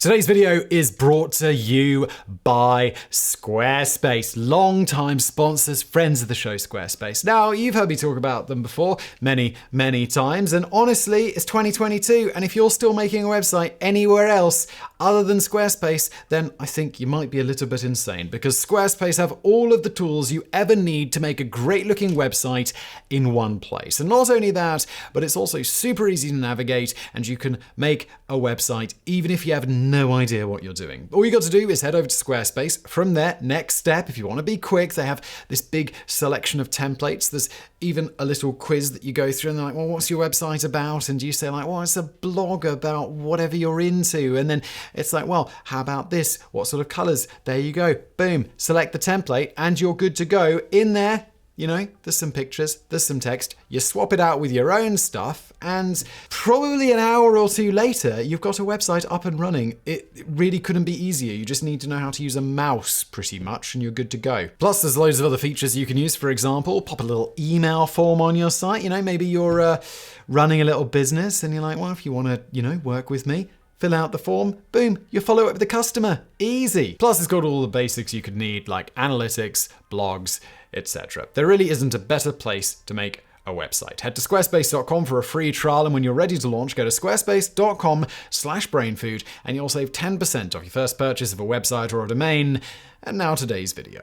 Today's video is brought to you by Squarespace, long-time sponsors, friends of the show Squarespace. Now, you've heard me talk about them before many times, and honestly, it's 2022, and if you're still making a website anywhere else other than Squarespace, then I think you might be a little bit insane, because Squarespace have all of the tools you ever need to make a great-looking website in one place. And not only that, but it's also super easy to navigate, and you can make a website even if you have no idea what you're doing. All you got to do is head over to Squarespace. From there, next step, if you want to be quick, they have this big selection of templates. There's even a little quiz that you go through, and they're like, well, what's your website about? And you say like, well, it's a blog about whatever you're into. And then it's like, well, how about this? What sort of colors? There you go. Boom. Select the template and you're good to go. In there, you know, there's some pictures, there's some text. You swap it out with your own stuff, and probably an hour or two later, you've got a website up and running. It really couldn't be easier. You just need to know how to use a mouse pretty much, and you're good to go. Plus, there's loads of other features you can use. For example, pop a little email form on your site. You know, maybe you're running a little business, and you're like, well, if you want to, you know, work with me, fill out the form, boom, you follow up with the customer. Easy. Plus, it's got all the basics you could need, like analytics, blogs, etc. There really isn't a better place to make a website. Head to squarespace.com for a free trial, and when you're ready to launch, go to squarespace.com/brainfood, and you'll save 10% off your first purchase of a website or a domain. And now today's video.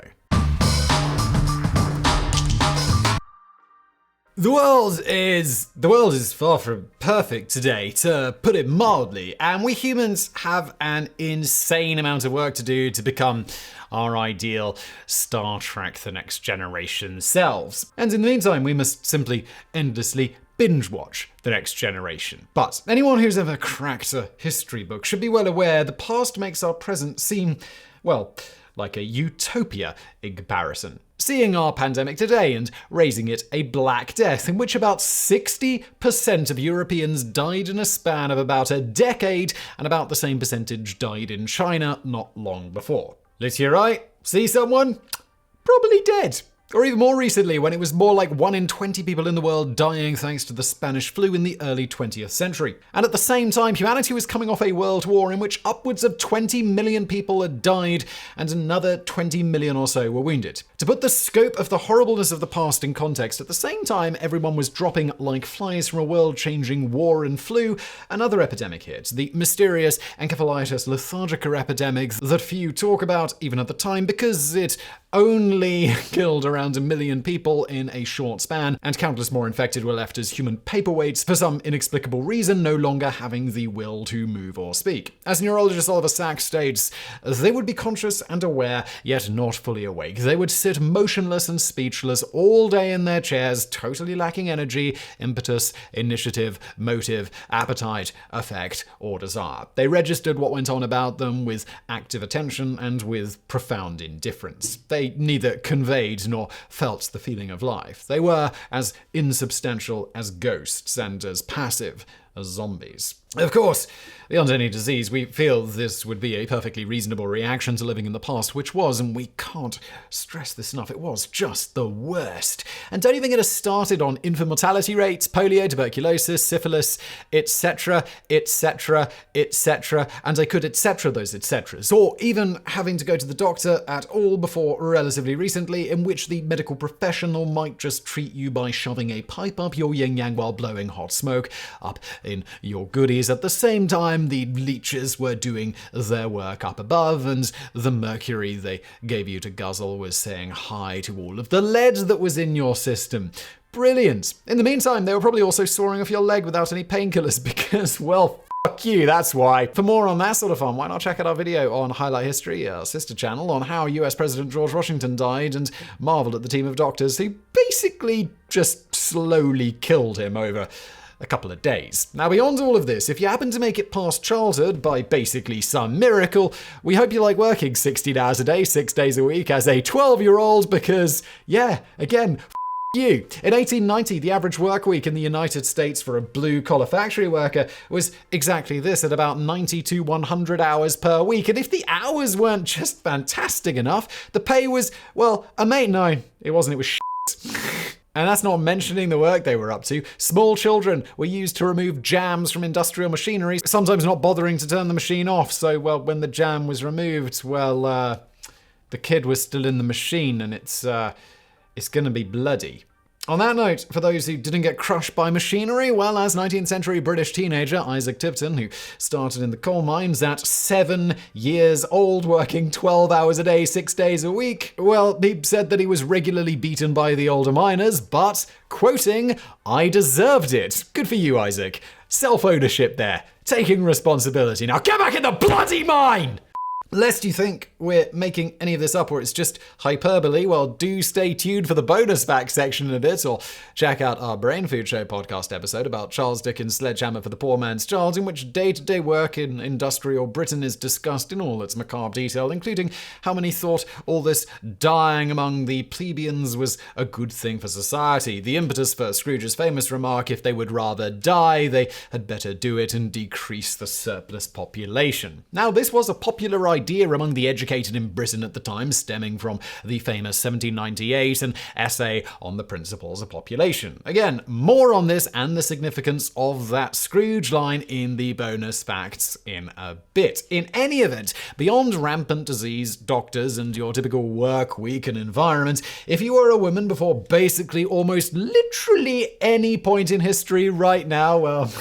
The world is far from perfect today, to put it mildly, and we humans have an insane amount of work to do to become our ideal Star Trek The Next Generation selves. And in the meantime, we must simply endlessly binge watch The Next Generation. But anyone who's ever cracked a history book should be well aware the past makes our present seem, well, like a utopia in comparison. Seeing our pandemic today and raising it a Black Death, in which about 60% of Europeans died in a span of about a decade, and about the same percentage died in China not long before. Look to your right, see someone? Probably dead. Or even more recently, when it was more like 1 in 20 people in the world dying thanks to the Spanish flu in the early 20th century. And at the same time, humanity was coming off a world war in which upwards of 20 million people had died and another 20 million or so were wounded. To put the scope of the horribleness of the past in context, at the same time everyone was dropping like flies from a world-changing war and flu, another epidemic hit, the mysterious encephalitis lethargica epidemic that few talk about even at the time because it only killed around 1 million people in a short span, and countless more infected were left as human paperweights for some inexplicable reason, no longer having the will to move or speak. As neurologist Oliver Sacks states, they would be conscious and aware, yet not fully awake. They would sit motionless and speechless all day in their chairs, totally lacking energy, impetus, initiative, motive, appetite, affect, or desire. They registered what went on about them with active attention and with profound indifference. They neither conveyed nor felt the feeling of life. They were as insubstantial as ghosts and as passive as zombies. Of course, beyond any disease, we feel this would be a perfectly reasonable reaction to living in the past, which was, and we can't stress this enough, it was just the worst. And don't even get us started on infant mortality rates, polio, tuberculosis, syphilis, etc., etc., etc., and I could etc. those etceteras, or even having to go to the doctor at all before relatively recently, in which the medical professional might just treat you by shoving a pipe up your yin-yang while blowing hot smoke up in your goodies. At the same time, the leeches were doing their work up above, and the mercury they gave you to guzzle was saying hi to all of the lead that was in your system. Brilliant. In the meantime, they were probably also sawing off your leg without any painkillers because, well, fuck you, that's why. For more on that sort of fun, why not check out our video on Highlight History, our sister channel, on how US President George Washington died, and marveled at the team of doctors who basically just slowly killed him over a couple of days. Now, beyond all of this, if you happen to make it past childhood by basically some miracle, we hope you like working 16 hours a day, 6 days a week as a 12-year-old because, yeah, again, you. In 1890, the average work week in the United States for a blue-collar factory worker was exactly this, at about 90 to 100 hours per week. And if the hours weren't just fantastic enough, the pay was, well, no, it wasn't, it was shit. And that's not mentioning the work they were up to. Small children were used to remove jams from industrial machinery, sometimes not bothering to turn the machine off. So, well, when the jam was removed, the kid was still in the machine, and it's going to be bloody. On that note, for those who didn't get crushed by machinery, well, as 19th century British teenager Isaac Tipton, who started in the coal mines at 7 years old, working 12 hours a day, 6 days a week, well, he said that he was regularly beaten by the older miners, but, quoting, "I deserved it." Good for you, Isaac. Self-ownership there. Taking responsibility. Now get back in the bloody mine! Lest you think we're making any of this up or it's just hyperbole, well, do stay tuned for the bonus fact section in a bit, or check out our Brain Food Show podcast episode about Charles Dickens' Sledgehammer for the Poor Man's Child, in which day-to-day work in industrial Britain is discussed in all its macabre detail, including how many thought all this dying among the plebeians was a good thing for society. The impetus for Scrooge's famous remark, if they would rather die, they had better do it and decrease the surplus population. Now, this was a popular idea among the educated in Britain at the time, stemming from the famous 1798 an essay on the principles of population. Again, more on this and the significance of that Scrooge line in the bonus facts in a bit. In any event, beyond rampant disease, doctors, and your typical work week and environment, if you were a woman before basically almost literally any point in history right now, well,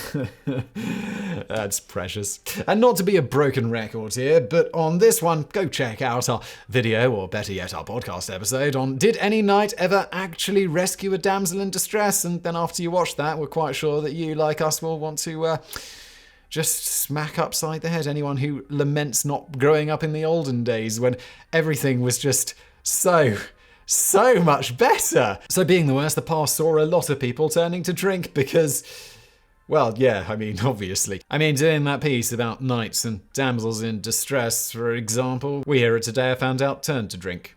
that's precious. And not to be a broken record here, but on this one, go check out our video, or better yet, our podcast episode on Did Any Knight Ever Actually Rescue a Damsel in Distress? And then after you watch that, we're quite sure that you, like us, will want to just smack upside the head anyone who laments not growing up in the olden days when everything was just so much better. So being the worst, the past saw a lot of people turning to drink because... well, yeah, obviously. Doing that piece about knights and damsels in distress, for example, we here at Today I Found Out turned to drink.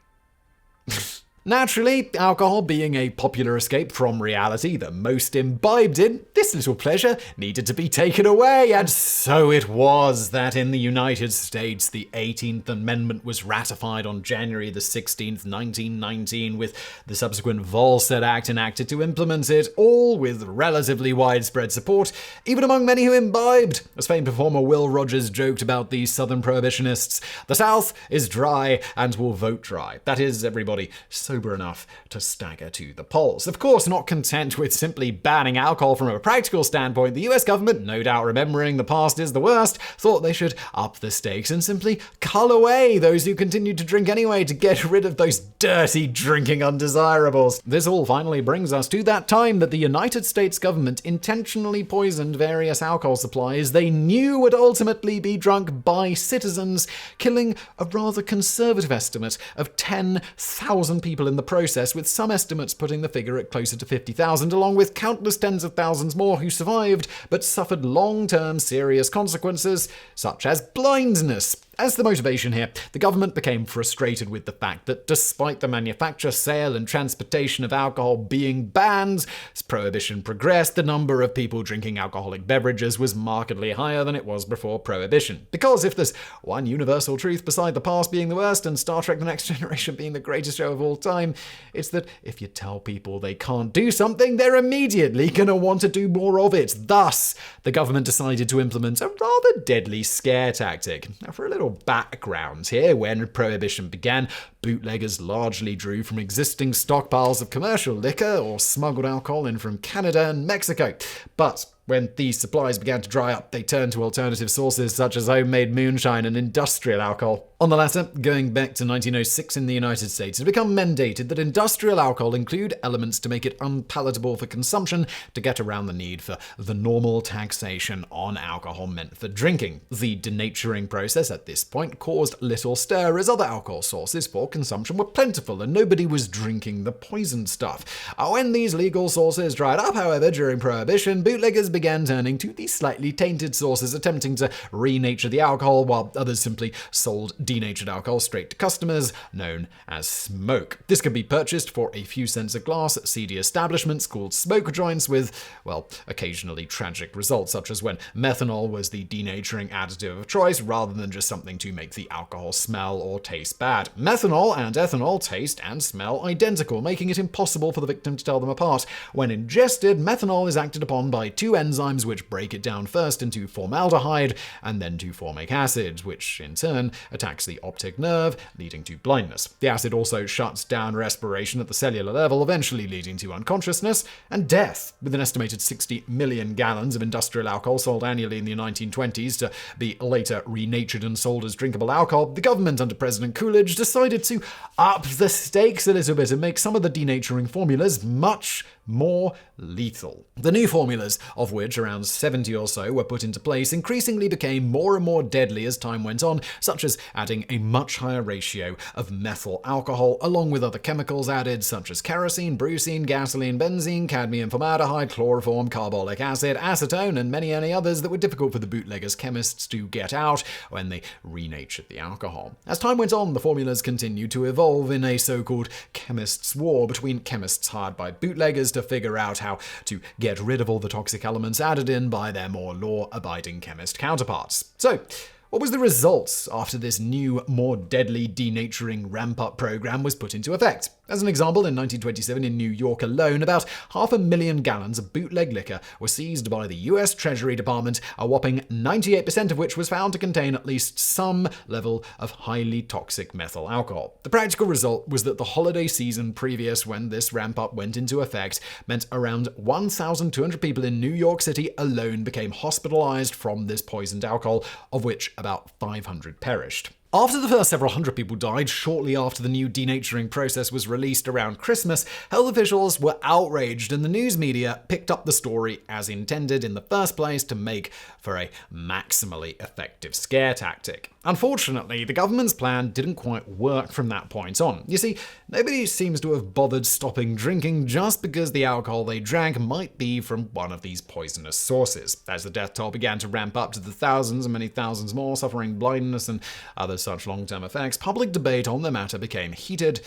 Naturally, alcohol being a popular escape from reality, the most imbibed in, this little pleasure needed to be taken away, and so it was that in the United States, the 18th Amendment was ratified on January the 16th, 1919, with the subsequent Volstead Act enacted to implement it, all with relatively widespread support, even among many who imbibed. As famed performer Will Rogers joked about the Southern prohibitionists, "The South is dry and will vote dry." That is, everybody sober enough to stagger to the polls. Of course, not content with simply banning alcohol from a practical standpoint, the US government, no doubt remembering the past is the worst, thought they should up the stakes and simply cull away those who continued to drink anyway to get rid of those dirty drinking undesirables. This all finally brings us to that time that the United States government intentionally poisoned various alcohol supplies they knew would ultimately be drunk by citizens, killing a rather conservative estimate of 10,000 people in the process, with some estimates putting the figure at closer to 50,000, along with countless tens of thousands more who survived but suffered long-term serious consequences, such as blindness. As the motivation here, the government became frustrated with the fact that despite the manufacture, sale, and transportation of alcohol being banned, as prohibition progressed, the number of people drinking alcoholic beverages was markedly higher than it was before prohibition. Because if there's one universal truth beside the past being the worst and Star Trek The Next Generation being the greatest show of all time, it's that if you tell people they can't do something, they're immediately going to want to do more of it. Thus, the government decided to implement a rather deadly scare tactic. Now, for a little background here, when Prohibition began, bootleggers largely drew from existing stockpiles of commercial liquor or smuggled alcohol in from Canada and Mexico. But when these supplies began to dry up, they turned to alternative sources such as homemade moonshine and industrial alcohol. On the latter, going back to 1906 in the United States, it had become mandated that industrial alcohol include elements to make it unpalatable for consumption to get around the need for the normal taxation on alcohol meant for drinking. The denaturing process at this point caused little stir, as other alcohol sources for consumption were plentiful and nobody was drinking the poison stuff. When these legal sources dried up, however, during Prohibition, bootleggers began turning to these slightly tainted sources, attempting to renature the alcohol, while others simply sold denatured alcohol straight to customers, known as smoke. This could be purchased for a few cents a glass at seedy establishments called smoke joints, with, well, occasionally tragic results, such as when methanol was the denaturing additive of choice rather than just something to make the alcohol smell or taste bad. Methanol alcohol and ethanol taste and smell identical, making it impossible for the victim to tell them apart. When ingested, methanol is acted upon by two enzymes which break it down first into formaldehyde and then to formic acid, which in turn attacks the optic nerve, leading to blindness. The acid also shuts down respiration at the cellular level, eventually leading to unconsciousness and death. With an estimated 60 million gallons of industrial alcohol sold annually in the 1920s to be later renatured and sold as drinkable alcohol, the government under President Coolidge decided to up the stakes a little bit and make some of the denaturing formulas much more lethal. The new formulas, of which around 70 or so were put into place, increasingly became more and more deadly as time went on, such as adding a much higher ratio of methyl alcohol, along with other chemicals added such as kerosene, brucine, gasoline, benzene, cadmium formaldehyde, chloroform, carbolic acid, acetone, and many others that were difficult for the bootleggers' chemists to get out when they renatured the alcohol. As time went on, the formulas continued to evolve in a so-called chemists' war between chemists hired by bootleggers to figure out how to get rid of all the toxic elements added in by their more law-abiding chemist counterparts. So, what was the result after this new, more deadly denaturing ramp-up program was put into effect? As an example, in 1927 in New York alone, about 500,000 gallons of bootleg liquor were seized by the U.S. Treasury Department, a whopping 98% of which was found to contain at least some level of highly toxic methyl alcohol. The practical result was that the holiday season previous when this ramp-up went into effect meant around 1,200 people in New York City alone became hospitalized from this poisoned alcohol, of which about 500 perished. After the first several hundred people died shortly after the new denaturing process was released around Christmas, health officials were outraged and the news media picked up the story as intended in the first place to make for a maximally effective scare tactic. Unfortunately, the government's plan didn't quite work from that point on. You see, nobody seems to have bothered stopping drinking just because the alcohol they drank might be from one of these poisonous sources. As the death toll began to ramp up to the thousands and many thousands more suffering blindness and other such long-term effects, public debate on the matter became heated,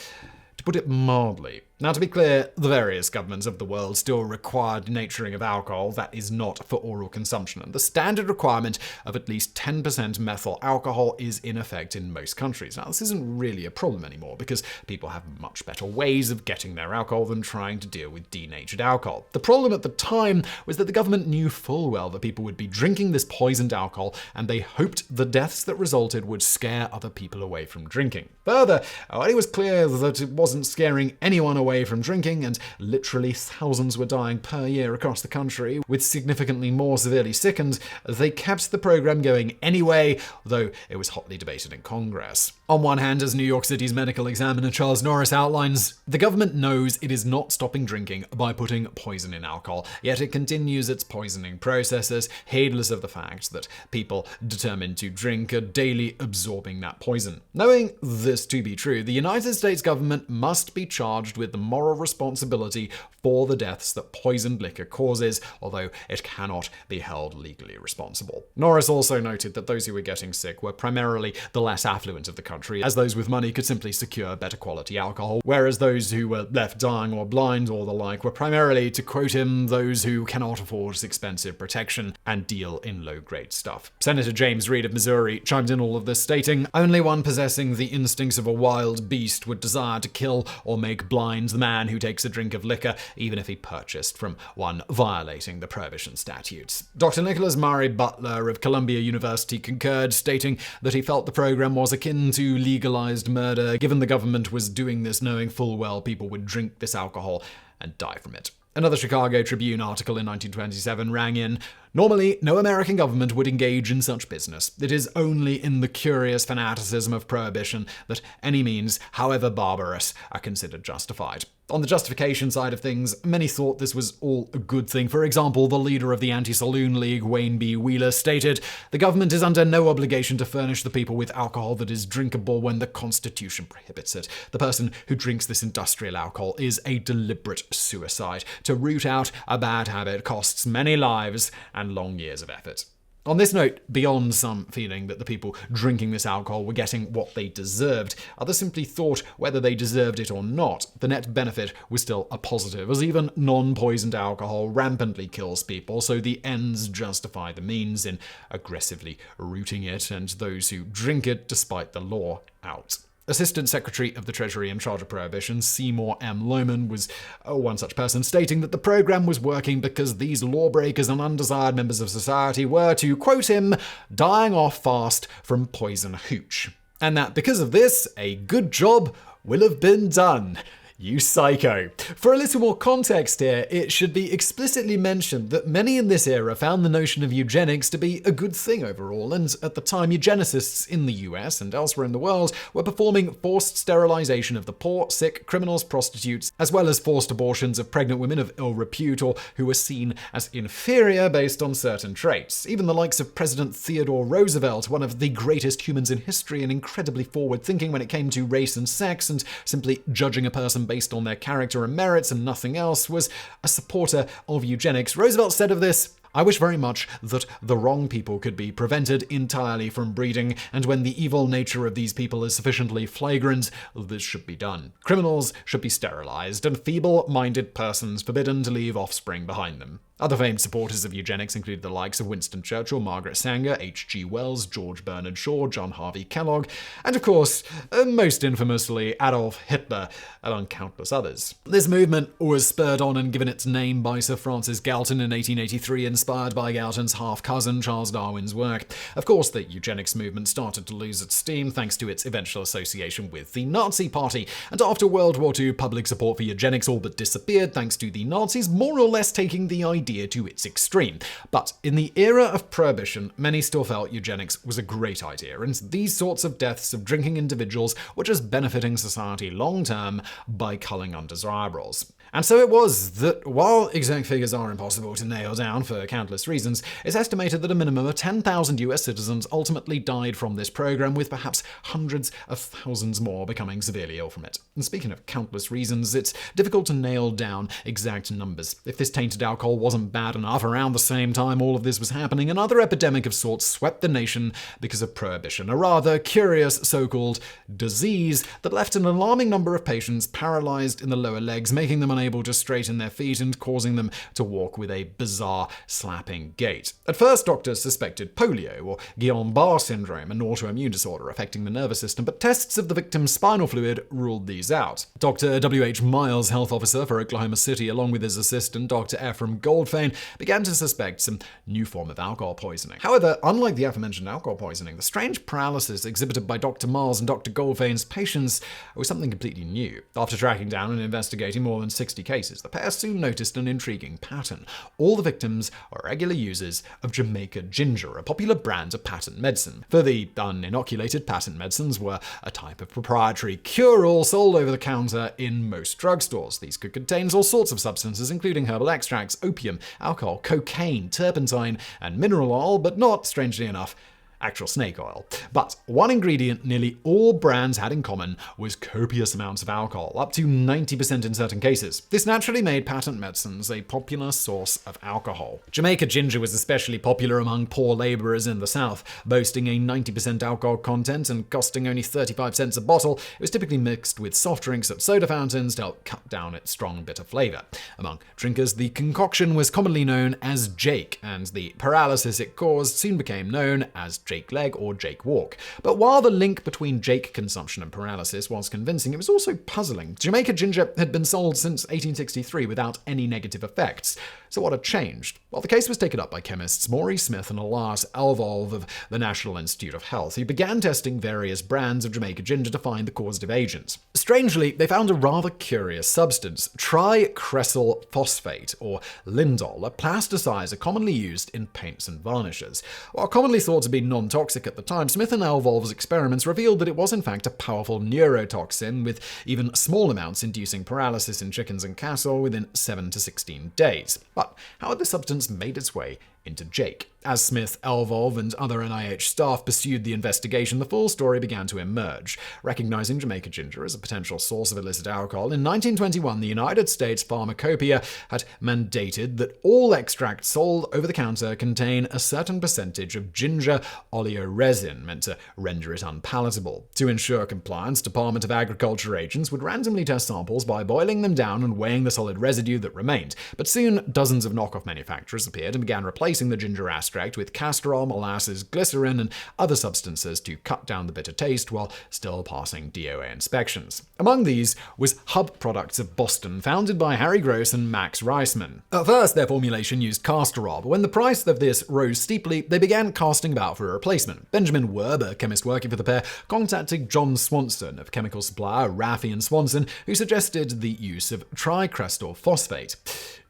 to put it mildly. Now, to be clear, the various governments of the world still require denaturing of alcohol that is not for oral consumption, and the standard requirement of at least 10% methyl alcohol is in effect in most countries. Now, this isn't really a problem anymore because people have much better ways of getting their alcohol than trying to deal with denatured alcohol. The problem at the time was that the government knew full well that people would be drinking this poisoned alcohol, and they hoped the deaths that resulted would scare other people away from drinking. Further, it was clear that it wasn't scaring anyone away from drinking, and literally thousands were dying per year across the country, with significantly more severely sickened. They kept the program going anyway, though it was hotly debated in Congress. On one hand, as New York City's medical examiner Charles Norris outlines, the government knows it is not stopping drinking by putting poison in alcohol, yet it continues its poisoning processes, heedless of the fact that people determined to drink are daily absorbing that poison. Knowing this to be true, the United States government must be charged with the moral responsibility for the deaths that poisoned liquor causes, although it cannot be held legally responsible. Norris also noted that those who were getting sick were primarily the less affluent of the country, as those with money could simply secure better quality alcohol, whereas those who were left dying or blind or the like were primarily, to quote him, those who cannot afford expensive protection and deal in low-grade stuff. Senator James Reed of Missouri chimed in all of this, stating, "Only one possessing the instincts of a wild beast would desire to kill or make blind the man who takes a drink of liquor, even if he purchased from one violating the prohibition statutes." Dr. Nicholas Murray Butler of Columbia University concurred, stating that he felt the program was akin to legalized murder, given the government was doing this knowing full well people would drink this alcohol and die from it. Another Chicago Tribune article in 1927 rang in, "Normally, no American government would engage in such business. It is only in the curious fanaticism of prohibition that any means, however barbarous, are considered justified." On the justification side of things, many thought this was all a good thing. For example, the leader of the Anti-Saloon League, Wayne B. Wheeler, stated, "The government is under no obligation to furnish the people with alcohol that is drinkable when the Constitution prohibits it. The person who drinks this industrial alcohol is a deliberate suicide. To root out a bad habit costs many lives and long years of effort." On this note, beyond some feeling that the people drinking this alcohol were getting what they deserved, others simply thought whether they deserved it or not, the net benefit was still a positive, as even non-poisoned alcohol rampantly kills people, so the ends justify the means in aggressively rooting it and those who drink it despite the law out. Assistant Secretary of the Treasury in charge of Prohibition, Seymour M. Lohman, was one such person, stating that the program was working because these lawbreakers and undesired members of society were, to quote him, dying off fast from poison hooch. And that because of this, a good job will have been done. You psycho. For a little more context here, it should be explicitly mentioned that many in this era found the notion of eugenics to be a good thing overall, and at the time eugenicists in the US and elsewhere in the world were performing forced sterilization of the poor, sick, criminals, prostitutes, as well as forced abortions of pregnant women of ill repute or who were seen as inferior based on certain traits. Even the likes of President Theodore Roosevelt, one of the greatest humans in history and incredibly forward-thinking when it came to race and sex and simply judging a person based on their character and merits and nothing else, was a supporter of eugenics. Roosevelt said of this, "I wish very much that the wrong people could be prevented entirely from breeding, and when the evil nature of these people is sufficiently flagrant, this should be done. Criminals should be sterilized, and feeble-minded persons forbidden to leave offspring behind them." Other famed supporters of eugenics included the likes of Winston Churchill, Margaret Sanger, H.G. Wells, George Bernard Shaw, John Harvey Kellogg, and of course, most infamously, Adolf Hitler, among countless others. This movement was spurred on and given its name by Sir Francis Galton in 1883, inspired by Galton's half-cousin Charles Darwin's work. Of course, the eugenics movement started to lose its steam thanks to its eventual association with the Nazi Party, and after World War II, public support for eugenics all but disappeared thanks to the Nazis more or less taking the idea to its extreme. But in the era of Prohibition, many still felt eugenics was a great idea, and these sorts of deaths of drinking individuals were just benefiting society long-term by culling undesirables. And so it was that, while exact figures are impossible to nail down for countless reasons, it's estimated that a minimum of 10,000 US citizens ultimately died from this program, with perhaps hundreds of thousands more becoming severely ill from it. And speaking of countless reasons, it's difficult to nail down exact numbers. If this tainted alcohol wasn't bad enough, around the same time all of this was happening, another epidemic of sorts swept the nation because of Prohibition, a rather curious so-called disease that left an alarming number of patients paralyzed in the lower legs, making them unable to straighten their feet and causing them to walk with a bizarre, slapping gait. At first, doctors suspected polio or Guillain-Barré syndrome, an autoimmune disorder affecting the nervous system, but tests of the victim's spinal fluid ruled these out. Dr. W.H. Miles, health officer for Oklahoma City, along with his assistant, Dr. Ephraim Goldfein, began to suspect some new form of alcohol poisoning. However, unlike the aforementioned alcohol poisoning, the strange paralysis exhibited by Dr. Miles and Dr. Goldfein's patients was something completely new. After tracking down and investigating more than 60 cases, the pair soon noticed an intriguing pattern. All the victims are regular users of Jamaica Ginger, a popular brand of patent medicine. For the uninoculated, patent medicines were a type of proprietary cure-all sold over the counter in most drugstores. These could contain all sorts of substances, including herbal extracts, opium, alcohol, cocaine, turpentine, and mineral oil, but not, strangely enough, actual snake oil. But one ingredient nearly all brands had in common was copious amounts of alcohol, up to 90% in certain cases. This naturally made patent medicines a popular source of alcohol. Jamaica Ginger was especially popular among poor laborers in the South, boasting a 90% alcohol content and costing only 35 cents a bottle. It was typically mixed with soft drinks at soda fountains to help cut down its strong, bitter flavor. Among drinkers, the concoction was commonly known as Jake, and the paralysis it caused soon became known as Jake Leg or Jake Walk. But while the link between Jake consumption and paralysis was convincing, it was also puzzling. Jamaica Ginger had been sold since 1863 without any negative effects. So what had changed? Well, the case was taken up by chemists Maury Smith and Elias Elvolve of the National Institute of Health, who began testing various brands of Jamaica Ginger to find the causative agents. Strangely, they found a rather curious substance, tricresyl phosphate, or lindol, a plasticizer commonly used in paints and varnishes. While commonly thought to be non-toxic at the time, Smith and Elvolve's experiments revealed that it was in fact a powerful neurotoxin, with even small amounts inducing paralysis in chickens and cattle within 7 to 16 days. But how had the substance made its way into Jake? As Smith, Elvolve, and other NIH staff pursued the investigation, the full story began to emerge. Recognizing Jamaica Ginger as a potential source of illicit alcohol, in 1921, the United States Pharmacopoeia had mandated that all extracts sold over the counter contain a certain percentage of ginger oleoresin, meant to render it unpalatable. To ensure compliance, Department of Agriculture agents would randomly test samples by boiling them down and weighing the solid residue that remained. But soon, dozens of knockoff manufacturers appeared and began replacing replacing the ginger extract with castor oil, molasses, glycerin, and other substances to cut down the bitter taste while still passing DOA inspections. Among these was Hub Products of Boston, founded by Harry Gross and Max Reisman. At first, their formulation used castor oil, but when the price of this rose steeply, they began casting about for a replacement. Benjamin Werb, a chemist working for the pair, contacted John Swanson of chemical supplier Raffi and Swanson, who suggested the use of tricrestal phosphate.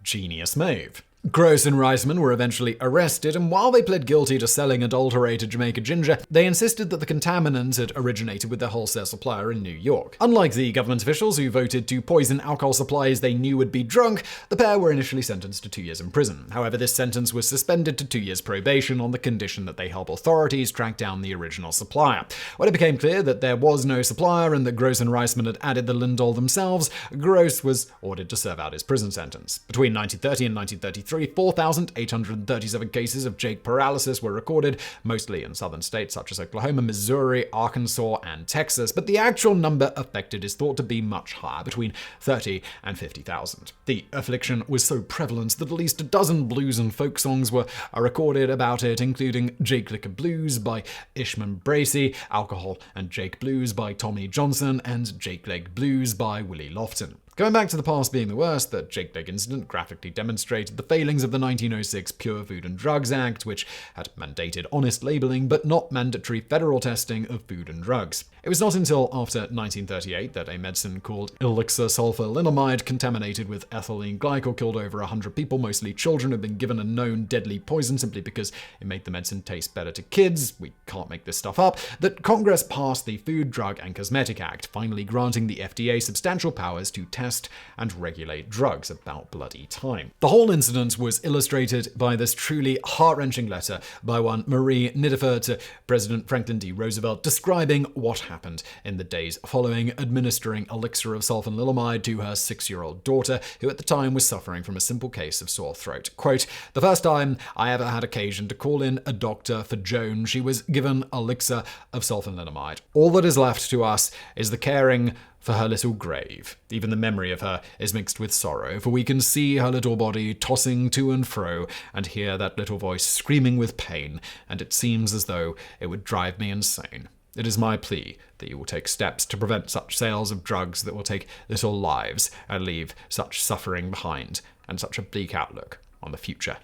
Genius move. Gross and Reisman were eventually arrested, and while they pled guilty to selling adulterated Jamaica ginger, they insisted that the contaminant had originated with their wholesale supplier in New York. Unlike the government officials who voted to poison alcohol supplies they knew would be drunk, the pair were initially sentenced to 2 years in prison. However, this sentence was suspended to 2 years probation on the condition that they help authorities track down the original supplier. When it became clear that there was no supplier and that Gross and Reisman had added the Lindol themselves, Gross was ordered to serve out his prison sentence. Between 1930 and 1933, 4,837 cases of Jake paralysis were recorded, mostly in southern states such as Oklahoma, Missouri, Arkansas, and Texas, but the actual number affected is thought to be much higher, between 30 and 50,000. The affliction was so prevalent that at least a dozen blues and folk songs were recorded about it, including Jake Liquor Blues by Ishman Bracey, Alcohol and Jake Blues by Tommy Johnson, and Jake Leg Blues by Willie Lofton. Going back to the past being the worst, the Jake Leg incident graphically demonstrated the failings of the 1906 Pure Food and Drugs Act, which had mandated honest labeling but not mandatory federal testing of food and drugs. It was not until after 1938 that a medicine called elixir sulfurlinamide, contaminated with ethylene glycol, killed over 100 people, mostly children, had been given a known deadly poison simply because it made the medicine taste better to kids. We can't make this stuff up. That Congress passed the Food, Drug, and Cosmetic Act, finally granting the FDA substantial powers to test and regulate drugs. About bloody time. The whole incident was illustrated by this truly heart-wrenching letter by one Marie Nidifer to President Franklin D. Roosevelt, describing what happened in the days following administering elixir of sulfanilamide to her 6-year-old daughter, who at the time was suffering from a simple case of sore throat. Quote, "The first time I ever had occasion to call in a doctor for Joan, she was given elixir of sulfanilamide. All that is left to us is the caring for her little grave. Even the memory of her is mixed with sorrow, for we can see her little body tossing to and fro and hear that little voice screaming with pain, and it seems as though it would drive me insane. It is my plea that you will take steps to prevent such sales of drugs that will take little lives and leave such suffering behind and such a bleak outlook on the future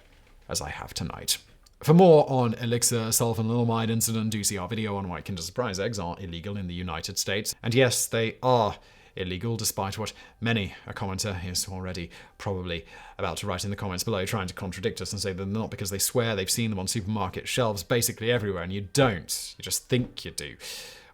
as I have tonight." For more on elixir sulfanilamide incident, do see our video on why Kinder Surprise eggs are illegal in the United States. And yes, they are illegal, despite what many a commenter is already probably about to write in the comments below, trying to contradict us and say they're not because they swear they've seen them on supermarket shelves basically everywhere, and you don't. You just think you do.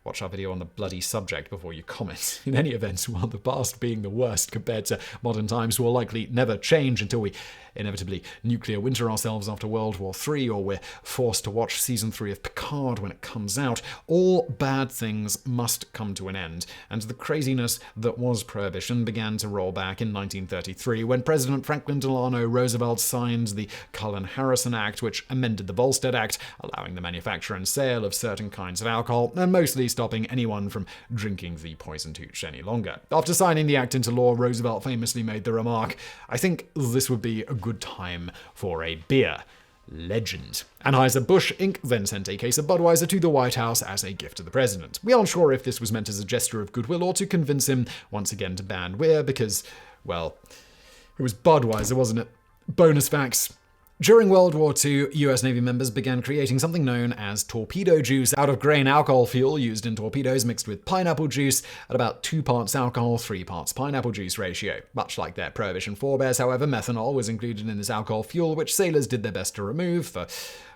Watch our video on the bloody subject before you comment. In any event, while the past being the worst compared to modern times will likely never change until we inevitably nuclear winter ourselves after World War III, or we're forced to watch Season 3 of Picard when it comes out, all bad things must come to an end, and the craziness that was Prohibition began to roll back in 1933 when President Franklin Delano Roosevelt signed the Cullen-Harrison Act, which amended the Volstead Act, allowing the manufacture and sale of certain kinds of alcohol, and mostly stopping anyone from drinking the poisoned hooch any longer. After signing the act into law, Roosevelt famously made the remark, "I think this would be a good time for a beer." Legend. Anheuser-Busch Inc. then sent a case of Budweiser to the White House as a gift to the president. We aren't sure if this was meant as a gesture of goodwill or to convince him once again to ban beer because, well, it was Budweiser, wasn't it? Bonus facts. During World War II, US Navy members began creating something known as torpedo juice out of grain alcohol fuel used in torpedoes mixed with pineapple juice at about 2 parts alcohol, 3 parts pineapple juice ratio. Much like their Prohibition forebears, however, methanol was included in this alcohol fuel, which sailors did their best to remove for,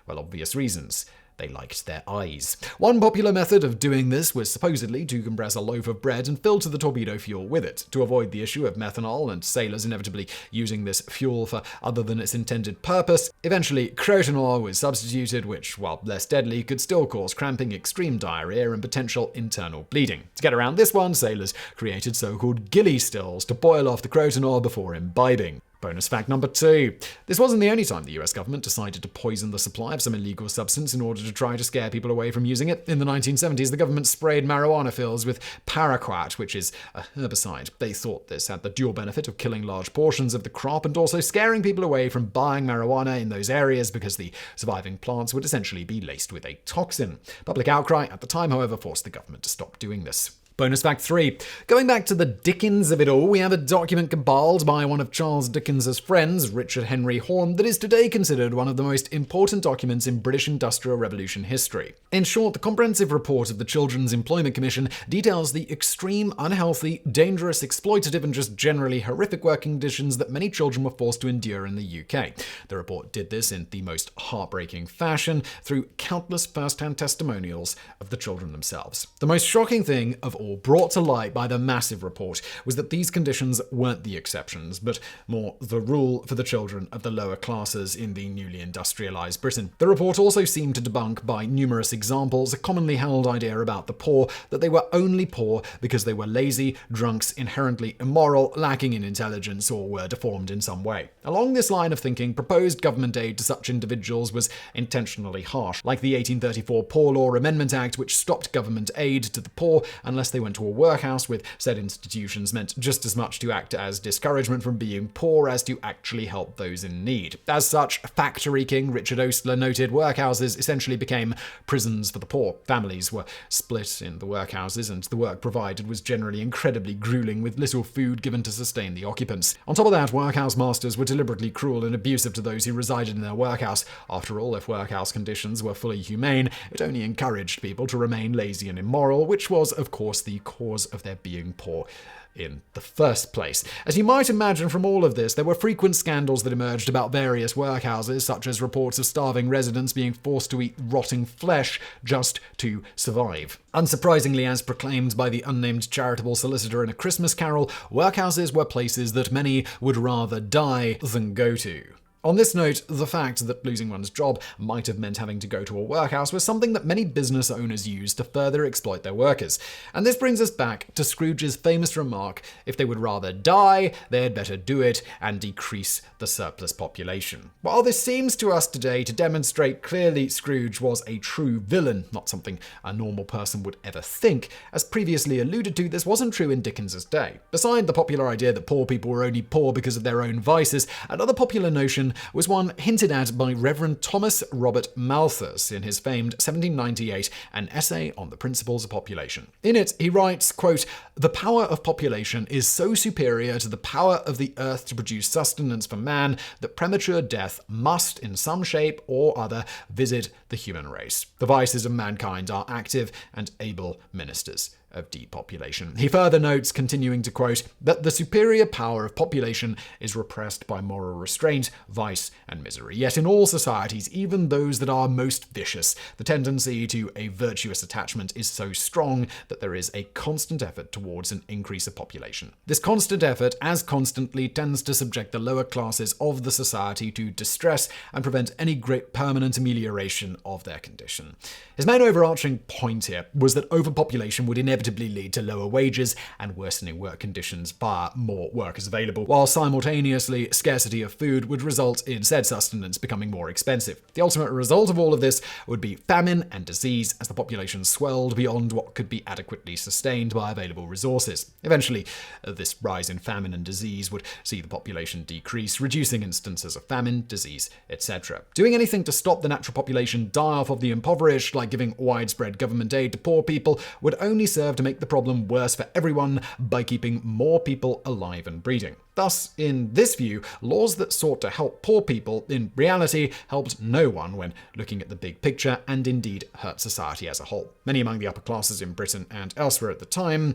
well, obvious reasons. They liked their eyes. One popular method of doing this was supposedly to compress a loaf of bread and filter the torpedo fuel with it, to avoid the issue of methanol and sailors inevitably using this fuel for other than its intended purpose. Eventually, crotonor was substituted, which, while less deadly, could still cause cramping, extreme diarrhea, and potential internal bleeding. To get around this one, sailors created so-called ghillie stills to boil off the crotonor before imbibing. Bonus fact number 2. This wasn't the only time the US government decided to poison the supply of some illegal substance in order to try to scare people away from using it. In the 1970s, the government sprayed marijuana fields with paraquat, which is a herbicide. They thought this had the dual benefit of killing large portions of the crop and also scaring people away from buying marijuana in those areas because the surviving plants would essentially be laced with a toxin. Public outcry at the time, however, forced the government to stop doing this. Bonus fact 3. Going back to the Dickens of it all, we have a document compiled by one of Charles Dickens's friends, Richard Henry Horne, that is today considered one of the most important documents in British Industrial Revolution history. In short, the comprehensive report of the Children's Employment Commission details the extreme, unhealthy, dangerous, exploitative, and just generally horrific working conditions that many children were forced to endure in the UK. The report did this in the most heartbreaking fashion through countless first-hand testimonials of the children themselves. The most shocking thing of all, brought to light by the massive report, was that these conditions weren't the exceptions, but more the rule for the children of the lower classes in the newly industrialized Britain. The report also seemed to debunk by numerous examples a commonly held idea about the poor, that they were only poor because they were lazy, drunks, inherently immoral, lacking in intelligence, or were deformed in some way. Along this line of thinking, proposed government aid to such individuals was intentionally harsh, like the 1834 Poor Law Amendment Act, which stopped government aid to the poor unless they went to a workhouse, with said institutions meant just as much to act as discouragement from being poor as to actually help those in need. As such, factory king Richard Ostler noted, workhouses essentially became prisons for the poor. Families were split in the workhouses, and the work provided was generally incredibly grueling, with little food given to sustain the occupants. On top of that, workhouse masters were deliberately cruel and abusive to those who resided in their workhouse. After all, if workhouse conditions were fully humane, it only encouraged people to remain lazy and immoral, which was, of course, the cause of their being poor in the first place. As you might imagine from all of this, there were frequent scandals that emerged about various workhouses, such as reports of starving residents being forced to eat rotting flesh just to survive. Unsurprisingly, as proclaimed by the unnamed charitable solicitor in A Christmas Carol, workhouses were places that many would rather die than go to. On this note, the fact that losing one's job might have meant having to go to a workhouse was something that many business owners used to further exploit their workers. And this brings us back to Scrooge's famous remark, if they would rather die, they had better do it and decrease the surplus population. While this seems to us today to demonstrate clearly Scrooge was a true villain, not something a normal person would ever think, as previously alluded to, this wasn't true in Dickens's day. Beside the popular idea that poor people were only poor because of their own vices, another popular notion was one hinted at by Reverend Thomas Robert Malthus in his famed 1798 An Essay on the Principles of Population. In it, he writes, quote, "The power of population is so superior to the power of the earth to produce sustenance for man that premature death must, in some shape or other, visit the human race. The vices of mankind are active and able ministers of depopulation." He further notes, continuing to quote, that the superior power of population is repressed by moral restraint, vice, and misery. Yet in all societies, even those that are most vicious, the tendency to a virtuous attachment is so strong that there is a constant effort towards an increase of population. This constant effort as constantly tends to subject the lower classes of the society to distress and prevent any great permanent amelioration of their condition. His main overarching point here was that overpopulation would inevitably lead to lower wages and worsening work conditions via more workers available, while simultaneously scarcity of food would result in said sustenance becoming more expensive. The ultimate result of all of this would be famine and disease as the population swelled beyond what could be adequately sustained by available resources. Eventually, this rise in famine and disease would see the population decrease, reducing instances of famine, disease, etc. Doing anything to stop the natural population die off of the impoverished, like giving widespread government aid to poor people, would only serve to make the problem worse for everyone by keeping more people alive and breeding. Thus, in this view, laws that sought to help poor people in reality helped no one when looking at the big picture, and indeed hurt society as a whole. Many among the upper classes in Britain and elsewhere at the time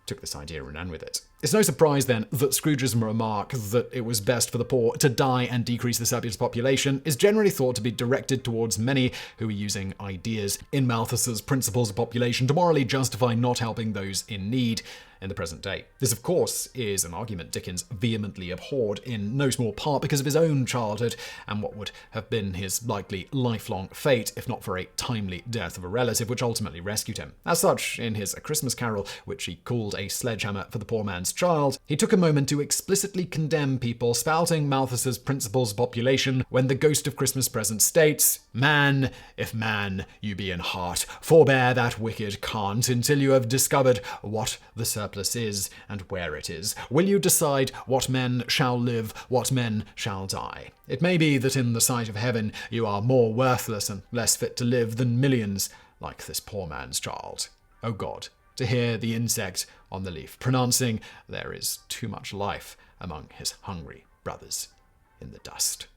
took this idea and ran with it. It's no surprise then that Scrooge's remark that it was best for the poor to die and decrease the surplus population is generally thought to be directed towards many who are using ideas in Malthus's Principles of Population to morally justify not helping those in need in the present day. This, of course, is an argument Dickens vehemently abhorred, in no small part because of his own childhood and what would have been his likely lifelong fate if not for a timely death of a relative which ultimately rescued him. As such, in his A Christmas Carol, which he called a sledgehammer for the poor man's man's child, he took a moment to explicitly condemn people spouting Malthus's principles of population when the Ghost of Christmas Present states, "Man, if man you be in heart, forbear that wicked cant until you have discovered what the surplus is and where it is. Will you decide what men shall live, what men shall die? It may be that in the sight of heaven you are more worthless and less fit to live than millions like this poor man's child. O God, to hear the insect on the leaf pronouncing there is too much life among his hungry brothers in the dust."